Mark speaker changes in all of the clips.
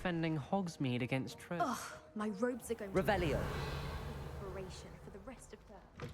Speaker 1: defending Hogsmeade against Trip.
Speaker 2: Ugh, my robes are going
Speaker 3: Revelio.
Speaker 2: to preparation for the rest of term.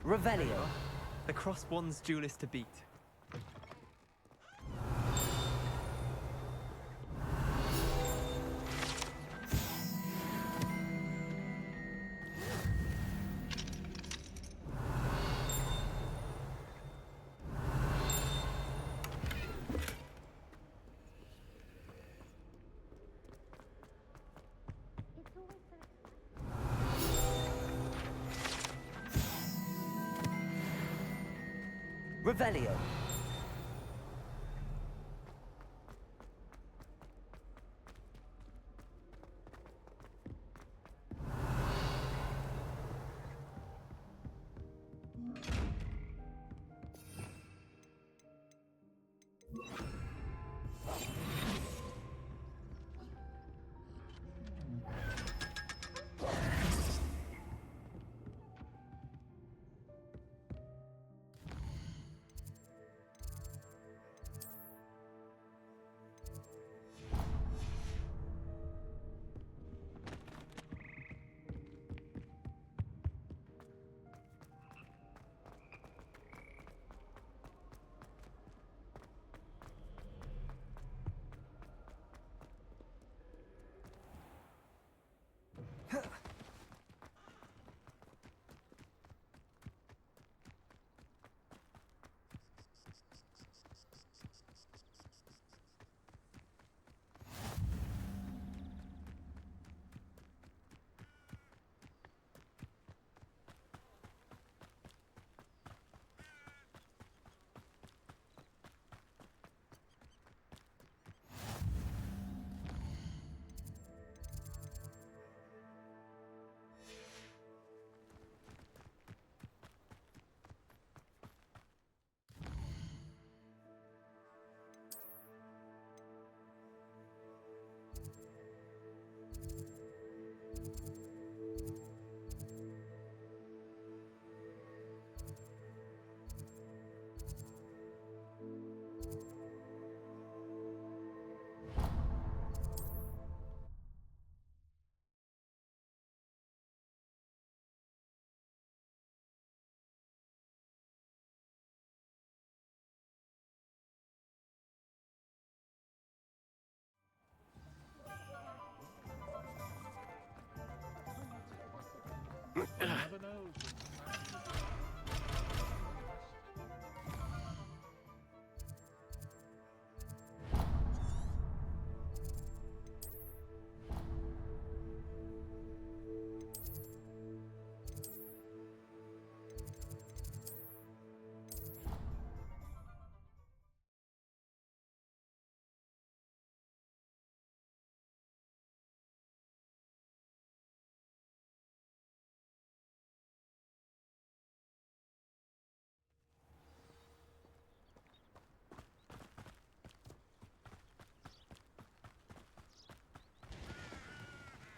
Speaker 3: Revelio.
Speaker 4: The crossbond's duelist to beat.
Speaker 3: Revelio.
Speaker 5: Never knows.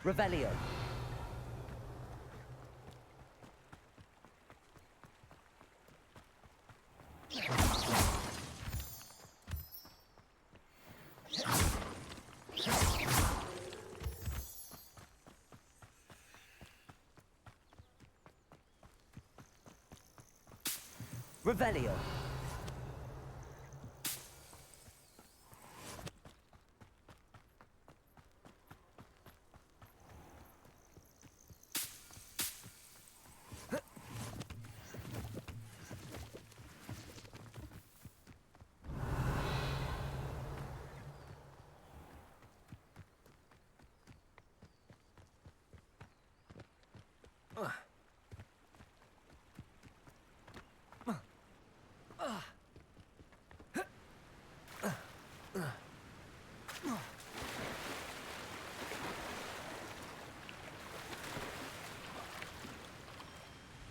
Speaker 3: Revelio. Revelio.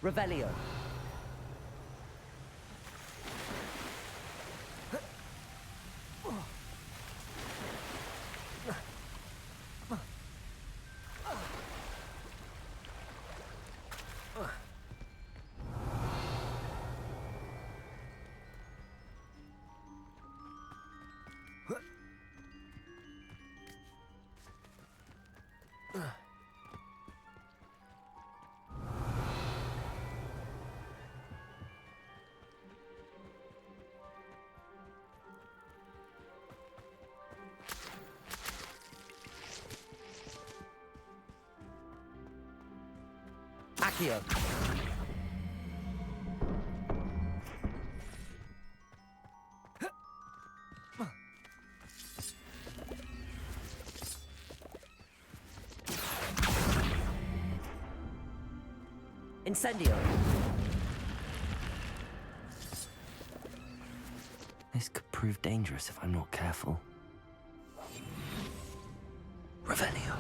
Speaker 3: Revelio. Accio. Incendio.
Speaker 5: This could prove dangerous if I'm not careful. Revelio.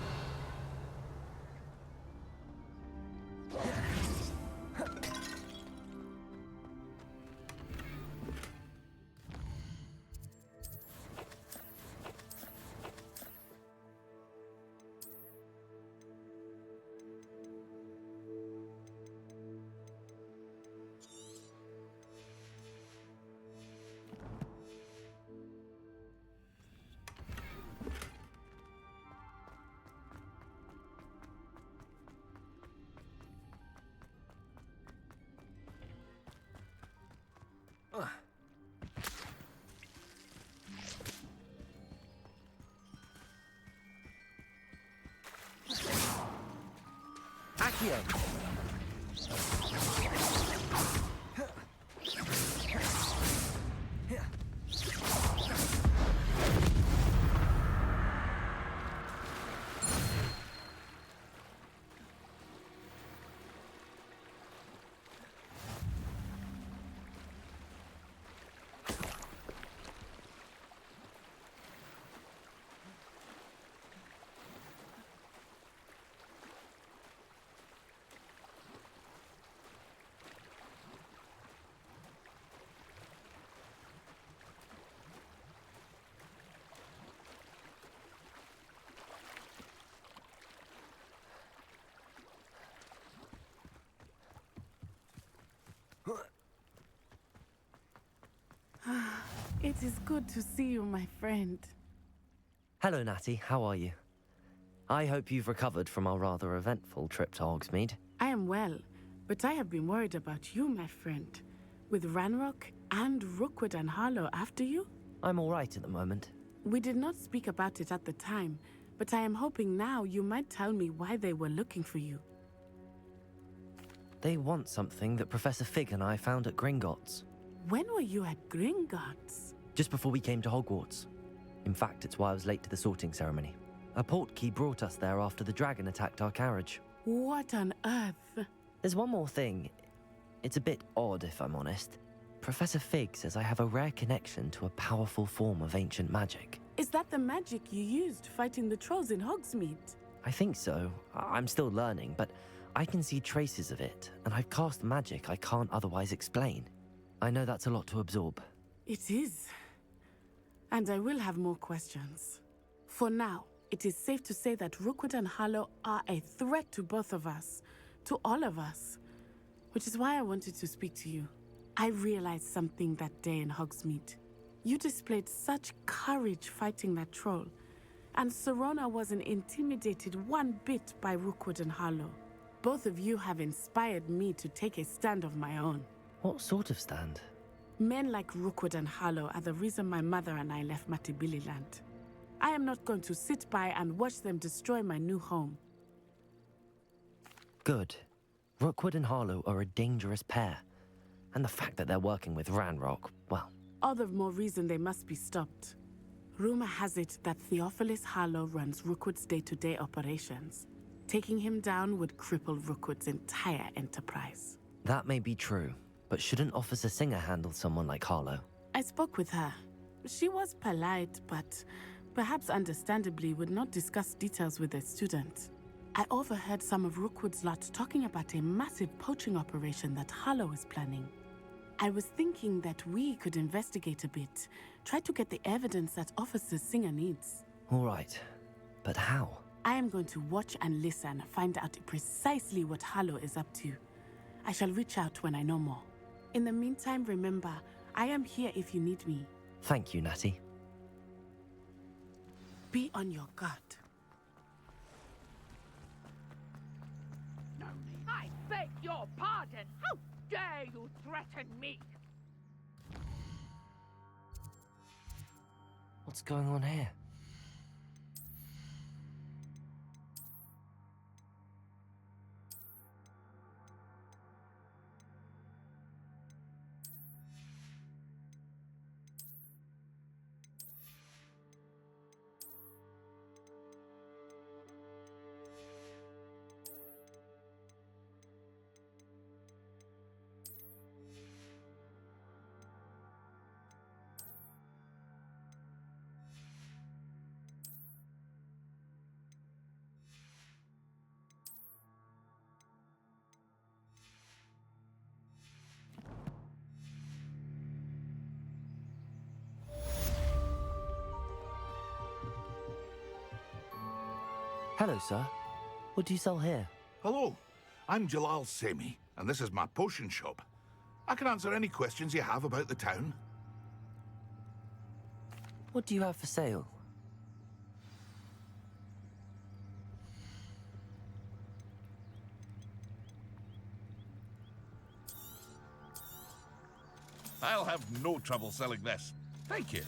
Speaker 3: Accio.
Speaker 6: It is good to see you, my friend.
Speaker 5: Hello, Natty. How are you? I hope you've recovered from our rather eventful trip to Hogsmeade.
Speaker 6: I am well, but I have been worried about you, my friend. With Ranrock and Rookwood and Harlow after you?
Speaker 5: I'm all right at the moment.
Speaker 6: We did not speak about it at the time, but I am hoping now you might tell me why they were looking for you.
Speaker 5: They want something that Professor Fig and I found at Gringotts.
Speaker 6: When were you at Gringotts?
Speaker 5: Just before we came to Hogwarts. In fact, it's why I was late to the sorting ceremony. A portkey brought us there after the dragon attacked our carriage.
Speaker 6: What on earth?
Speaker 5: There's one more thing. It's a bit odd, if I'm honest. Professor Fig says I have a rare connection to a powerful form of ancient magic.
Speaker 6: Is that the magic you used fighting the trolls in Hogsmeade?
Speaker 5: I think so. I'm still learning, but I can see traces of it, and I've cast magic I can't otherwise explain. I know that's a lot to absorb.
Speaker 6: It is. And I will have more questions. For now, it is safe to say that Rookwood and Harlow are a threat to both of us, to all of us. Which is why I wanted to speak to you. I realized something that day in Hogsmeade. You displayed such courage fighting that troll, and Serona wasn't intimidated one bit by Rookwood and Harlow. Both of you have inspired me to take a stand of my own.
Speaker 5: What sort of stand?
Speaker 6: Men like Rookwood and Harlow are the reason my mother and I left Matibili land. I am not going to sit by and watch them destroy my new home.
Speaker 5: Good. Rookwood and Harlow are a dangerous pair. And the fact that they're working with Ranrock, well...
Speaker 6: All the more reason they must be stopped. Rumor has it that Theophilus Harlow runs Rookwood's day-to-day operations. Taking him down would cripple Rookwood's entire enterprise.
Speaker 5: That may be true, but shouldn't Officer Singer handle someone like Harlow?
Speaker 6: I spoke with her. She was polite, but perhaps understandably would not discuss details with a student. I overheard some of Rookwood's lot talking about a massive poaching operation that Harlow is planning. I was thinking that we could investigate a bit, try to get the evidence that Officer Singer needs.
Speaker 5: All right, but how?
Speaker 6: I am going to watch and listen, find out precisely what Harlow is up to. I shall reach out when I know more. In the meantime, remember, I am here if you need me.
Speaker 5: Thank you, Natty.
Speaker 6: Be on your guard.
Speaker 7: I beg your pardon! How dare you threaten me?
Speaker 5: What's going on here? Hello, sir. What do you sell here?
Speaker 8: Hello, I'm Jalal Semi, and this is my potion shop. I can answer any questions you have about the town.
Speaker 5: What do you have for sale?
Speaker 9: I'll have no trouble selling this. Thank you.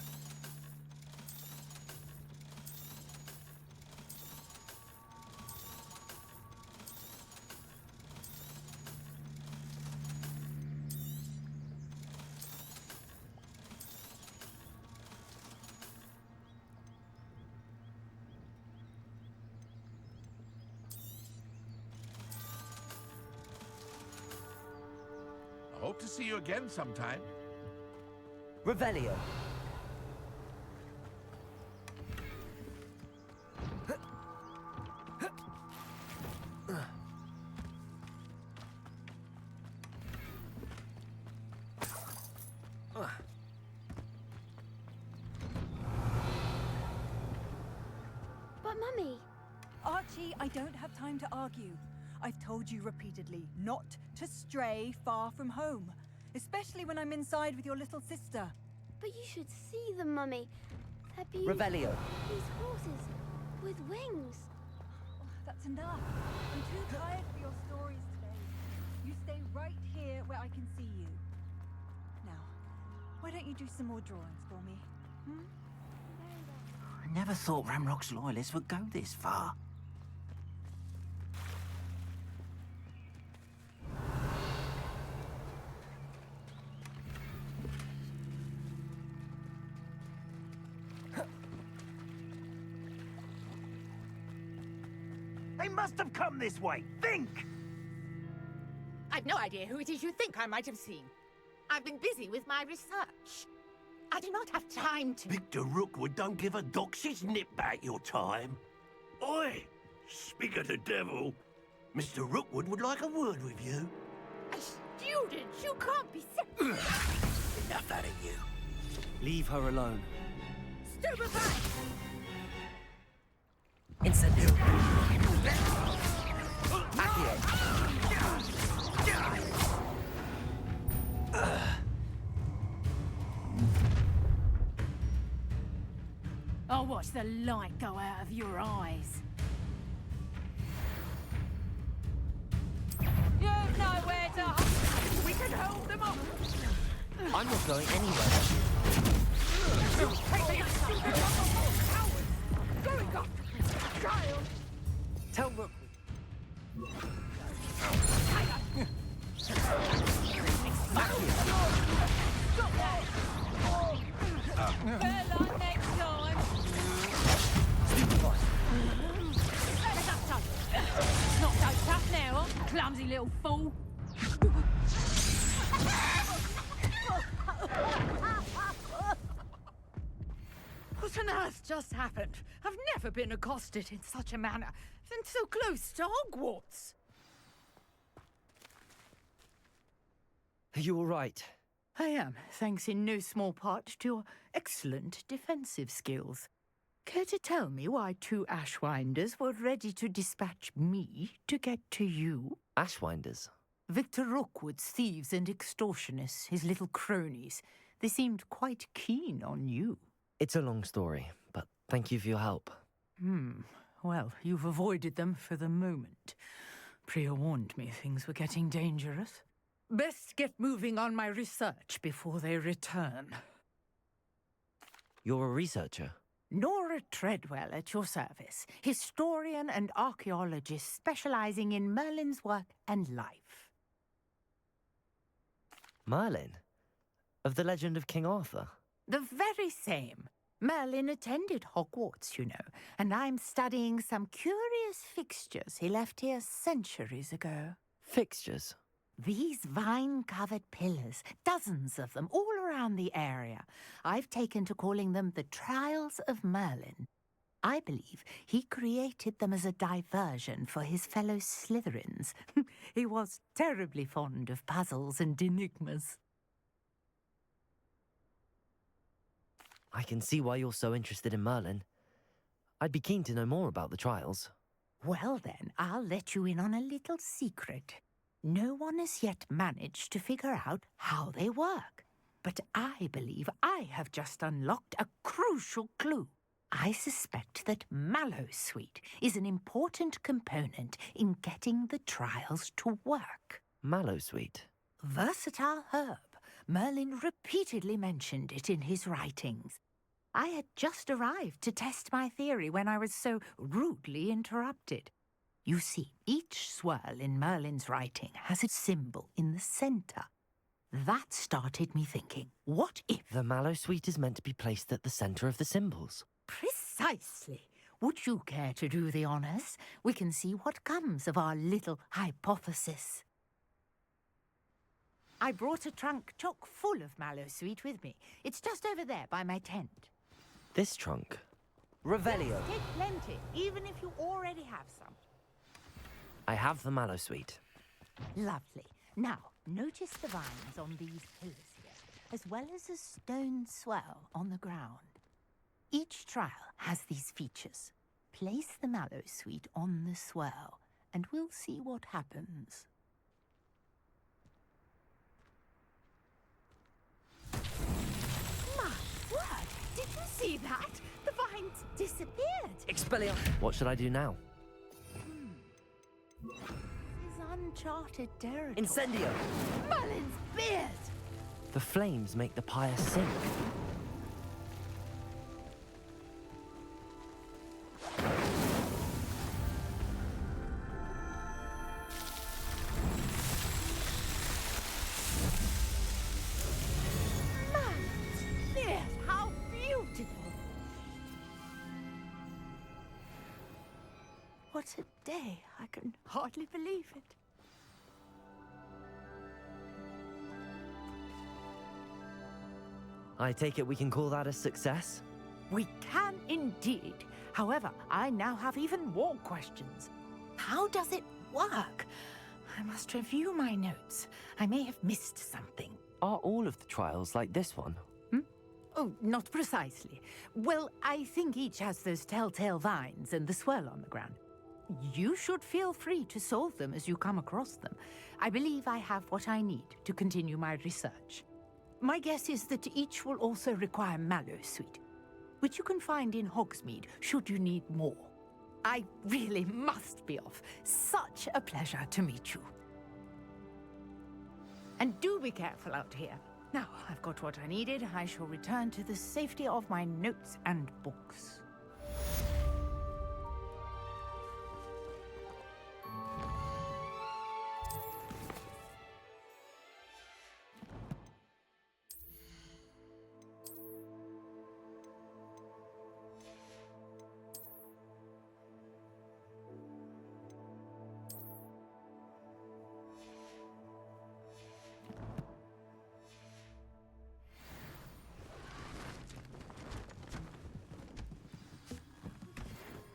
Speaker 9: I hope to see you again sometime.
Speaker 3: Revelio.
Speaker 2: But Mummy,
Speaker 10: Archie, I don't have time to argue. I've told you repeatedly not to stray far from home, especially when I'm inside with your little sister.
Speaker 2: but you should see them, Mummy. They're beautiful.
Speaker 3: Revelio.
Speaker 2: These horses with wings.
Speaker 10: Oh, that's enough. I'm too tired for your stories today. You stay right here where I can see you. Now, why don't you do some more drawings for me? Hmm?
Speaker 11: I never thought Ramrock's loyalists would go this far. They must have come this way. Think!
Speaker 7: I've no idea who it is you think I might have seen. I've been busy with my research. I do not have time to...
Speaker 11: Victor Rookwood don't give a doxy's nip back your time. Oi! Speak of the devil. Mr. Rookwood would like a word with you.
Speaker 7: A student? You can't be...
Speaker 11: Enough out of you.
Speaker 5: Leave her alone.
Speaker 7: Stupefy!
Speaker 3: Incendio. Accio.
Speaker 7: I'll watch the light go out of your eyes. You've nowhere to hide. We can hold them off.
Speaker 5: I'm not going anywhere.
Speaker 7: Going up. Child.
Speaker 3: Tell Rookwood.
Speaker 7: Stop that. Better luck next time. It's not so tough now, huh? Clumsy little fool. What on earth just happened? I've never been accosted in such a manner, and so close to Hogwarts.
Speaker 5: Are you all right?
Speaker 7: I am, thanks in no small part to your excellent defensive skills. Care to tell me why two Ashwinders were ready to dispatch me to get to you?
Speaker 5: Ashwinders?
Speaker 7: Victor Rookwood's thieves and extortionists, his little cronies. They seemed quite keen on you.
Speaker 5: It's a long story, but thank you for your help.
Speaker 7: Well, you've avoided them for the moment. Priya warned me things were getting dangerous. Best get moving on my research before they return.
Speaker 5: You're a researcher?
Speaker 7: Nora Treadwell at your service, historian and archaeologist specializing in Merlin's work and life.
Speaker 5: Merlin? Of the legend of King Arthur?
Speaker 7: The very same. Merlin attended Hogwarts, you know, and I'm studying some curious fixtures he left here centuries ago.
Speaker 5: Fixtures?
Speaker 7: These vine-covered pillars, dozens of them, all around the area. I've taken to calling them the Trials of Merlin. I believe he created them as a diversion for his fellow Slytherins. He was terribly fond of puzzles and enigmas.
Speaker 5: I can see why you're so interested in Merlin. I'd be keen to know more about the trials.
Speaker 7: Well then, I'll let you in on a little secret. No one has yet managed to figure out how they work. But I believe I have just unlocked a crucial clue. I suspect that Mallowsweet is an important component in getting the trials to work.
Speaker 5: Mallowsweet?
Speaker 7: Versatile herb. Merlin repeatedly mentioned it in his writings. I had just arrived to test my theory when I was so rudely interrupted. You see, each swirl in Merlin's writing has a symbol in the centre. That started me thinking, what if...
Speaker 5: The Mallowsweet is meant to be placed at the centre of the symbols.
Speaker 7: Precisely. Would you care to do the honours? We can see what comes of our little hypothesis. I brought a trunk chock full of Mallowsweet with me. It's just over there by my tent.
Speaker 5: This trunk?
Speaker 3: Revelio.
Speaker 7: Take plenty, even if you already have some.
Speaker 5: I have the Mallowsweet.
Speaker 7: Lovely. Now, notice the vines on these pillars here, as well as a stone swell on the ground. Each trial has these features. Place the Mallowsweet on the swell, and we'll see what happens. My word! Did you see that? The vines disappeared.
Speaker 3: Expelliarmus.
Speaker 5: What should I do now?
Speaker 7: This is uncharted territory.
Speaker 3: Incendio.
Speaker 7: Merlin's beard!
Speaker 5: The flames make the pyre sink.
Speaker 7: Merlin's beard! How beautiful! What a day. I can hardly believe it.
Speaker 5: I take it we can call that a success?
Speaker 7: We can indeed. However, I now have even more questions. How does it work? I must review my notes. I may have missed something.
Speaker 5: Are all of the trials like this one?
Speaker 7: Oh, not precisely. Well, I think each has those telltale vines and the swirl on the ground. You should feel free to solve them as you come across them. I believe I have what I need to continue my research. My guess is that each will also require mallow sweet, which you can find in Hogsmeade should you need more. I really must be off. Such a pleasure to meet you. And do be careful out here. Now, I've got what I needed. I shall return to the safety of my notes and books.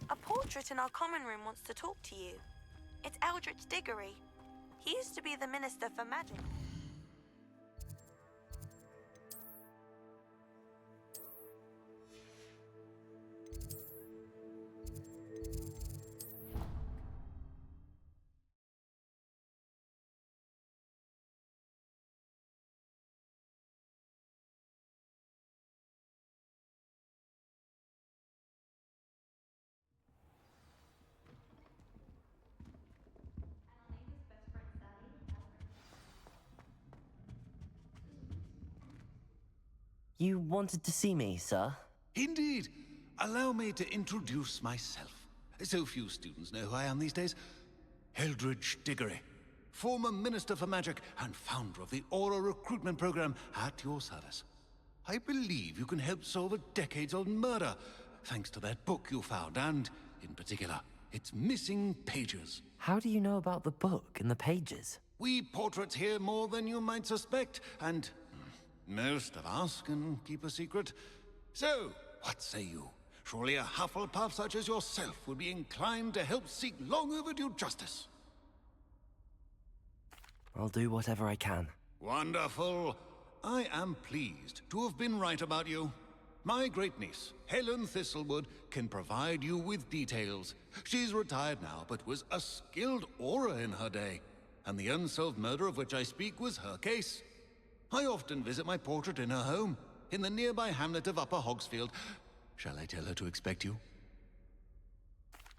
Speaker 12: A portrait in our common room wants to talk to you. It's Eldritch Diggory. He used to be the Minister for Magic.
Speaker 5: You wanted to see me, sir?
Speaker 13: Indeed. Allow me to introduce myself. So few students know who I am these days. Eldritch Diggory, former Minister for Magic and founder of the Aura recruitment program at your service. I believe you can help solve a decades-old murder, thanks to that book you found, and, in particular, its missing pages.
Speaker 5: How do you know about the book and the pages?
Speaker 13: We portraits hear more than you might suspect, and most of us can keep a secret. So, what say you? Surely a Hufflepuff such as yourself would be inclined to help seek long overdue justice.
Speaker 5: I'll do whatever I can.
Speaker 13: Wonderful. I am pleased to have been right about you. My great-niece, Helen Thistlewood, can provide you with details. She's retired now, but was a skilled aura in her day. And the unsolved murder of which I speak was her case. I often visit my portrait in her home, in the nearby hamlet of Upper Hogsfield. Shall I tell her to expect you?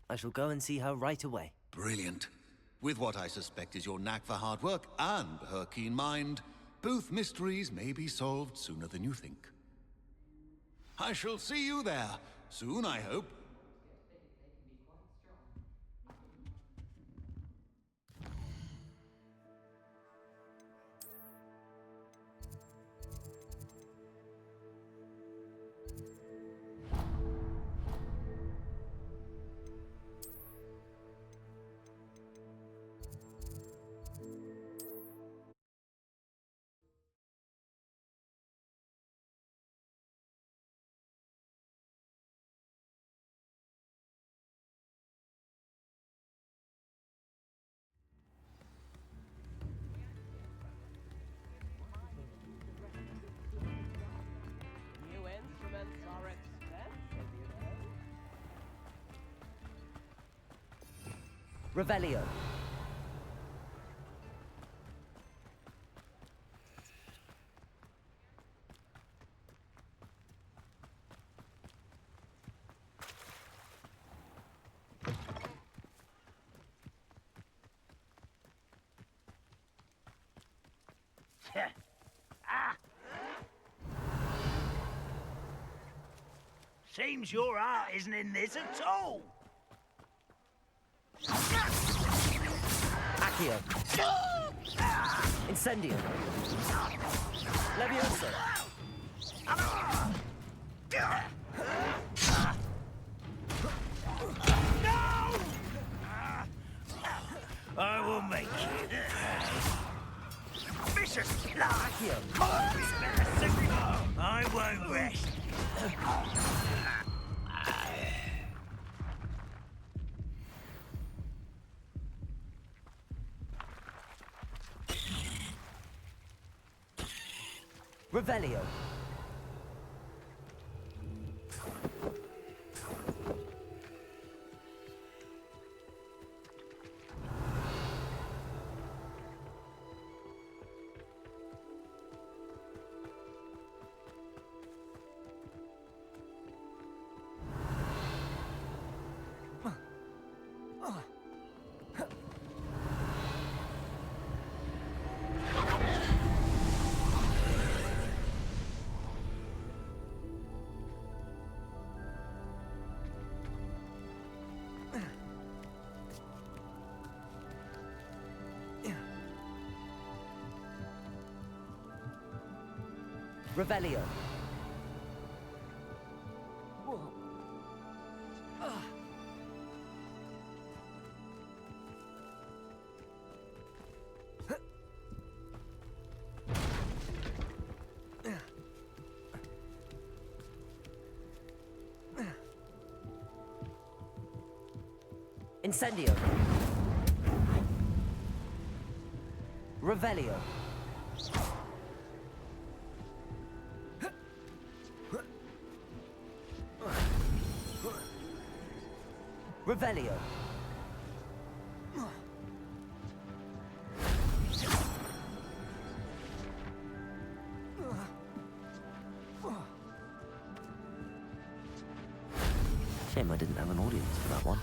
Speaker 5: I shall go and see her right away.
Speaker 13: Brilliant. With what I suspect is your knack for hard work and her keen mind, both mysteries may be solved sooner than you think. I shall see you there, soon I hope.
Speaker 1: New instruments are expensive, you know.
Speaker 3: Revelio.
Speaker 11: Seems your art isn't in this at all.
Speaker 3: Accio. Incendio. Levioso.
Speaker 11: I will make you. Vicious
Speaker 3: Accio.
Speaker 11: I won't rest.
Speaker 3: Revelio.
Speaker 5: Revelio. Incendio. Revelio. Revelio. Shame I didn't have an audience for that one.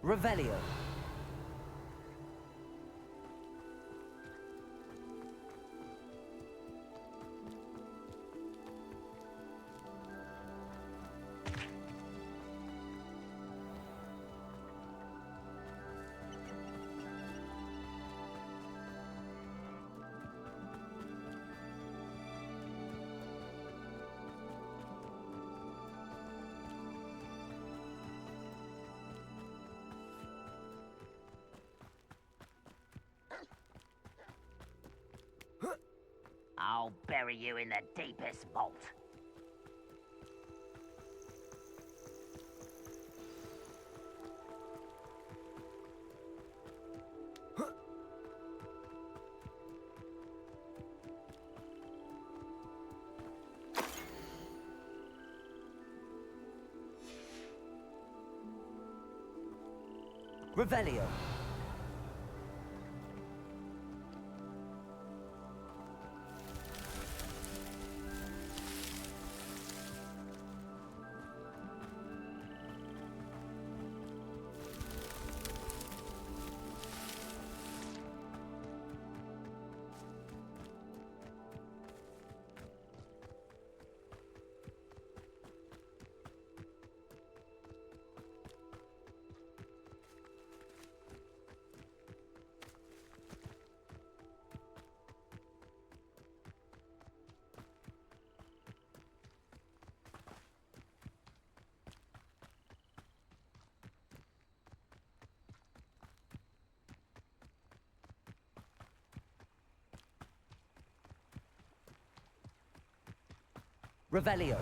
Speaker 5: Revelio.
Speaker 14: I'll bury you in the deepest vault.
Speaker 5: Revelio. Revelio.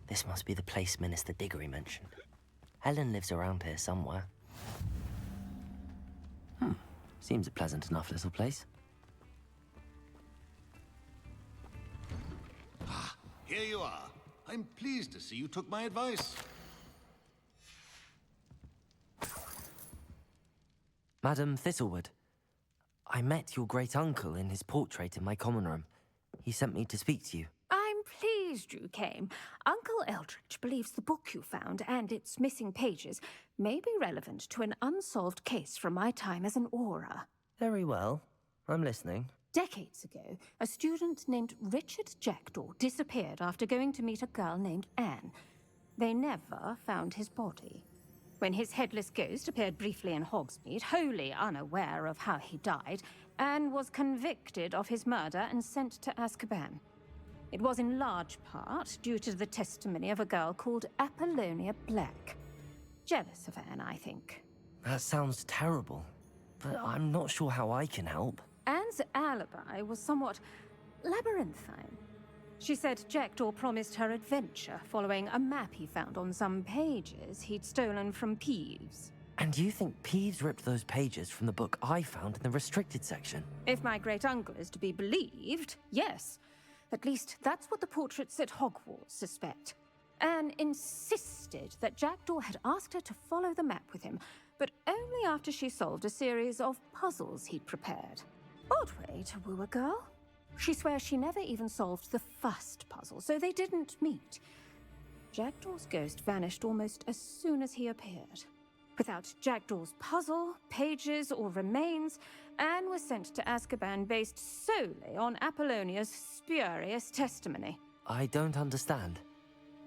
Speaker 5: This must be the place Minister Diggory mentioned. Helen lives around here somewhere. Seems a pleasant enough little place.
Speaker 13: Ah, here you are. I'm pleased to see you took my advice.
Speaker 5: Madam Thistlewood, I met your great-uncle in his portrait in my common room. He sent me to speak to you.
Speaker 15: I'm pleased you came. Uncle Eldridge believes the book you found and its missing pages may be relevant to an unsolved case from my time as an aura.
Speaker 5: Very well. I'm listening.
Speaker 15: Decades ago, a student named Richard Jackdaw disappeared after going to meet a girl named Anne. They never found his body. When his headless ghost appeared briefly in Hogsmeade, wholly unaware of how he died, Anne was convicted of his murder and sent to Azkaban. It was in large part due to the testimony of a girl called Apollonia Black. Jealous of Anne, I think.
Speaker 5: That sounds terrible, but I'm not sure how I can help.
Speaker 15: Anne's alibi was somewhat labyrinthine. She said Jackdaw promised her adventure following a map he found on some pages he'd stolen from Peeves.
Speaker 5: And you think Peeves ripped those pages from the book I found in the restricted section?
Speaker 15: If my great-uncle is to be believed, yes. At least that's what the portraits at Hogwarts suspect. Anne insisted that Jackdaw had asked her to follow the map with him, but only after she solved a series of puzzles he'd prepared. Odd way to woo a girl. She swears she never even solved the first puzzle, so they didn't meet. Jackdaw's ghost vanished almost as soon as he appeared. Without Jackdaw's puzzle, pages, or remains, Anne was sent to Azkaban based solely on Apollonia's spurious testimony.
Speaker 5: I don't understand.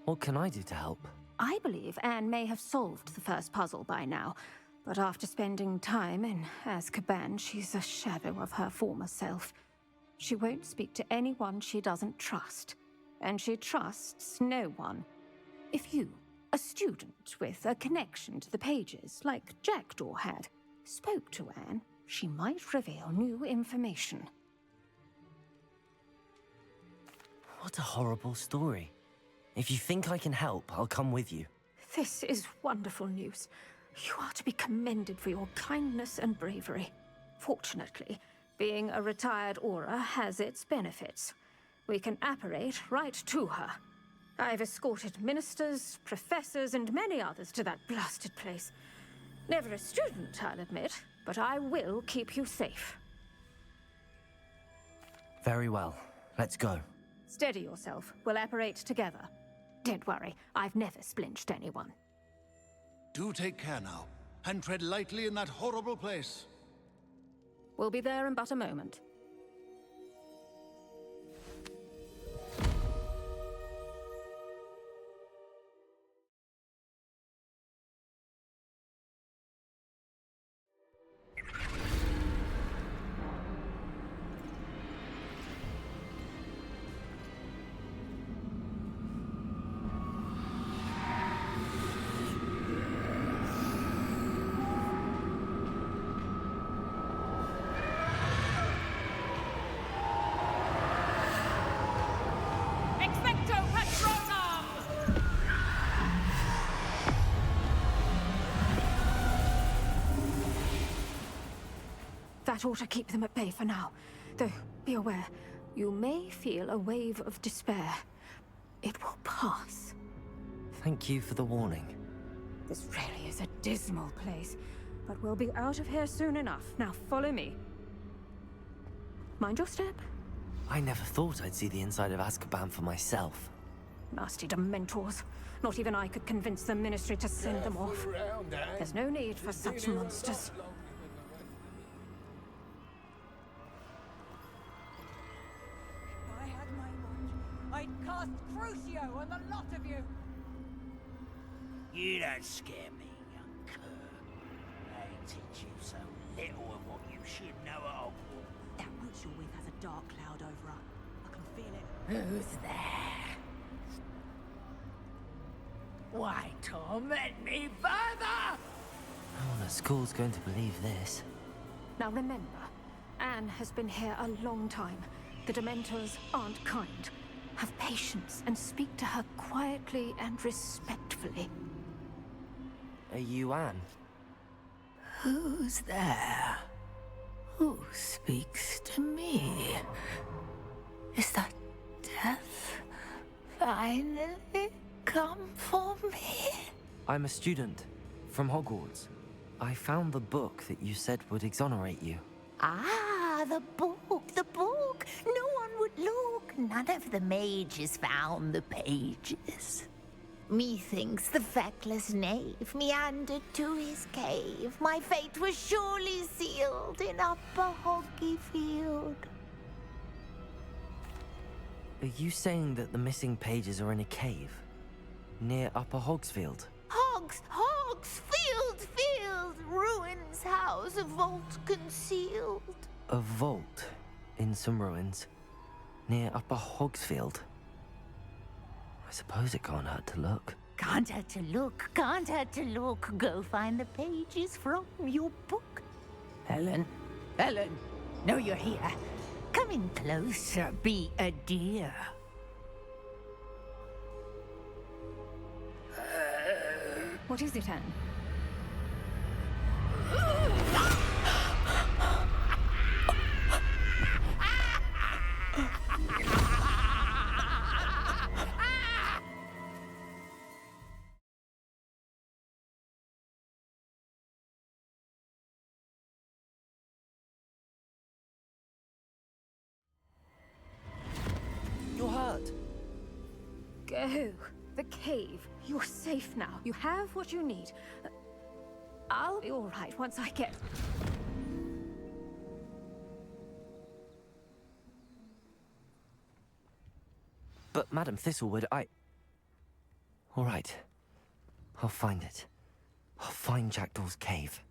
Speaker 5: What can I do to help?
Speaker 15: I believe Anne may have solved the first puzzle by now, but after spending time in Azkaban, she's a shadow of her former self. She won't speak to anyone she doesn't trust, and she trusts no one. If you, a student with a connection to the pages, like Jackdaw had, spoke to Anne, she might reveal new information.
Speaker 5: What a horrible story. If you think I can help, I'll come with you.
Speaker 15: This is wonderful news. You are to be commended for your kindness and bravery. Fortunately, being a retired Auror has its benefits. We can apparate right to her. I've escorted ministers, professors, and many others to that blasted place. Never a student, I'll admit, but I will keep you safe.
Speaker 5: Very well. Let's go.
Speaker 15: Steady yourself. We'll apparate together. Don't worry, I've never splinched anyone.
Speaker 13: Do take care now, and tread lightly in that horrible place.
Speaker 15: We'll be there in but a moment. That ought to keep them at bay for now. Though, be aware, you may feel a wave of despair. It will pass.
Speaker 5: Thank you for the warning.
Speaker 15: This really is a dismal place, but we'll be out of here soon enough. Now follow me. Mind your step.
Speaker 5: I never thought I'd see the inside of Azkaban for myself.
Speaker 15: Nasty Dementors. Not even I could convince the Ministry to send them off. There's no need for such monsters.
Speaker 10: I'd cast Crucio on the lot of you!
Speaker 14: You don't scare me, young cur. They teach you so little of what you should know at Hogwarts.
Speaker 10: That witch you're with has a dark cloud over her. I can feel it.
Speaker 7: Who's there? Why torment me further?
Speaker 5: No one at school's going to believe this.
Speaker 15: Now remember, Anne has been here a long time. The Dementors aren't kind. Have patience and speak to her quietly and respectfully.
Speaker 5: Are you Anne?
Speaker 7: Who's there? Who speaks to me? Is that death finally come for me?
Speaker 5: I'm a student from Hogwarts. I found the book that you said would exonerate you.
Speaker 7: Ah, the book, the book. No one would look. None of the mages found the pages. Methinks the feckless knave meandered to his cave. My fate was surely sealed in Upper Hoggyfield.
Speaker 5: Are you saying that the missing pages are in a cave? Near Upper Hogsfield?
Speaker 7: Hogs, field, ruins house, a vault concealed.
Speaker 5: A vault in some ruins. Near Upper Hogsfield? I suppose it can't hurt to look.
Speaker 7: Can't hurt to look. Go find the pages from your book. Helen, know you're here. Come in closer, be a dear.
Speaker 15: What is it, Anne?
Speaker 5: You're hurt.
Speaker 15: Go. The cave. You're safe now. You have what you need. I'll be all right once I get...
Speaker 5: But Madam Thistlewood, all right. I'll find it. I'll find Jackdaw's cave.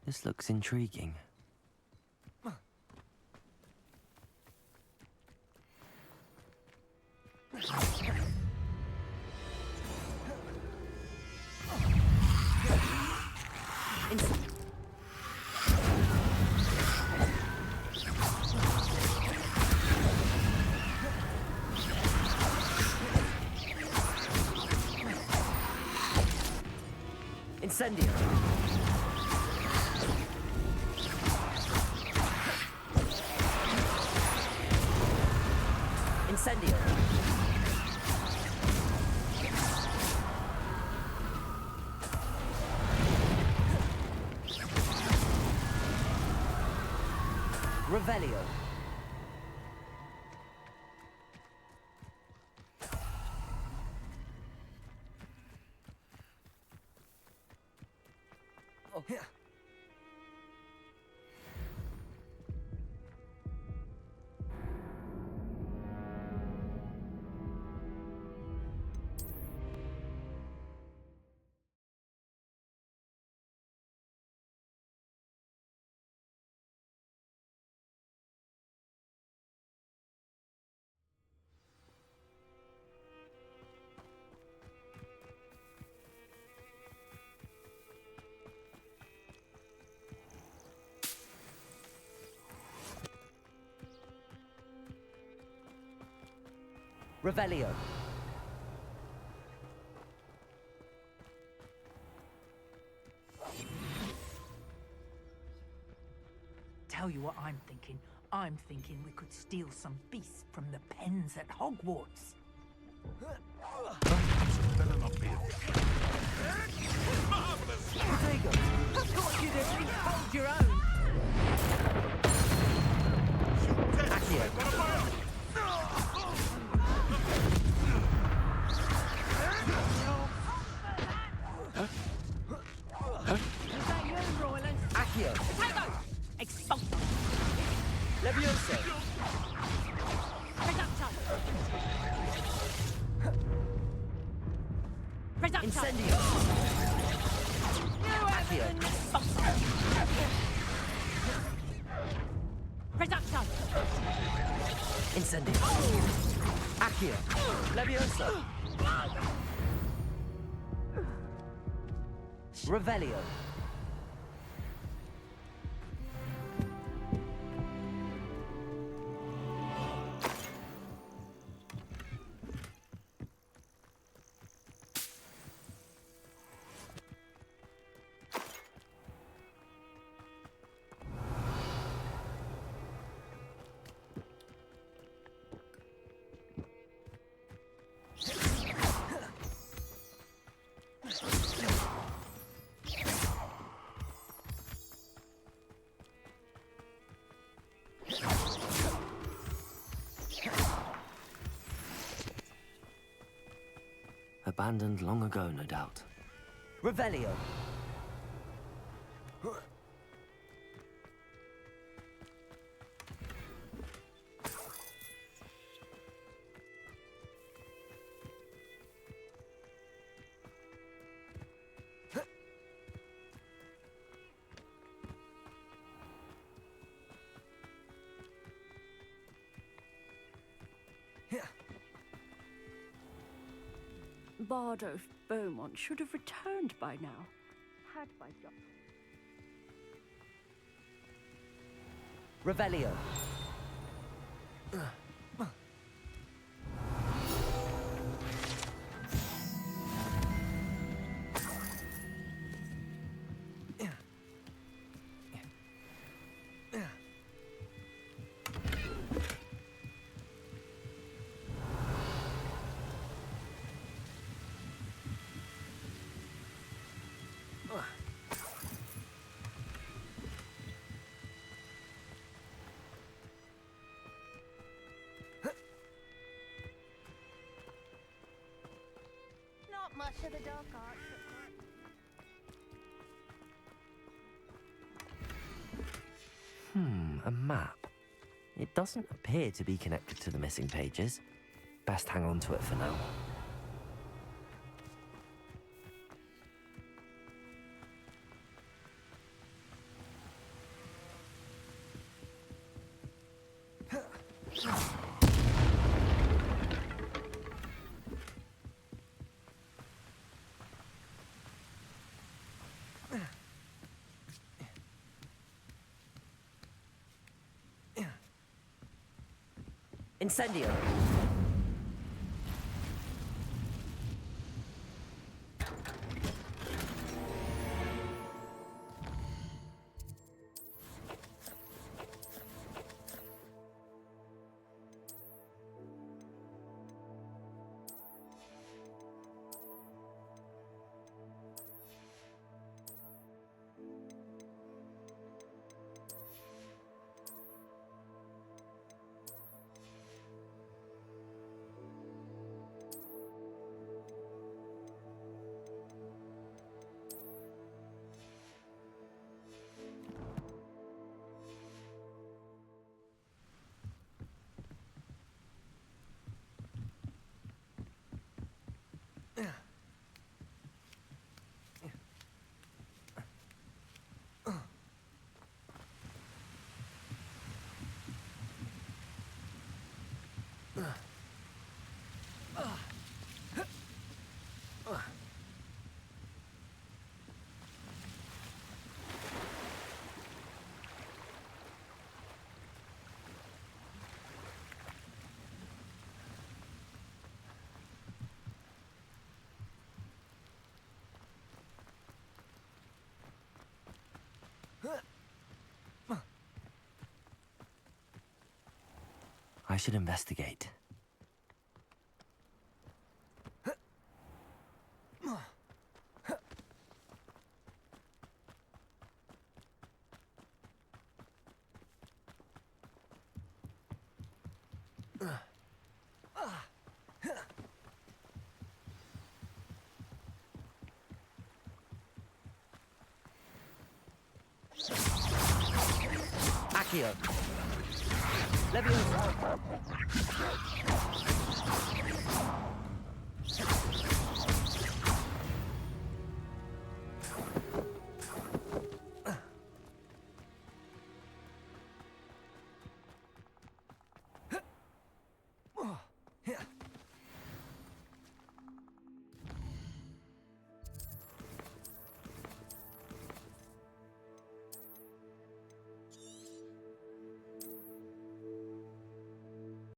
Speaker 5: This looks intriguing. Incendio. Incendio. Revelio. Oh, yeah. Revelio.
Speaker 7: Tell you what I'm thinking. I'm thinking we could steal some beasts from the pens at Hogwarts.
Speaker 8: Better not be. Marvelous!
Speaker 7: Of course you did. Hold your own.
Speaker 5: Accio.
Speaker 7: Potato! Expulso.
Speaker 5: Levioso.
Speaker 7: Reducto.
Speaker 5: Incendio. Accio.
Speaker 7: Reducto.
Speaker 5: Incendio. Accio. Levioso. Revelio. Abandoned long ago, no doubt. Revelio.
Speaker 16: Bardo Beaumont should have returned by now. Had my job.
Speaker 3: Revelio.
Speaker 2: Not much of the dark arts.
Speaker 5: A map. It doesn't appear to be connected to the missing pages. Best hang on to it for now.
Speaker 3: Incendio.
Speaker 5: I should investigate.
Speaker 3: Accio. Leviosa.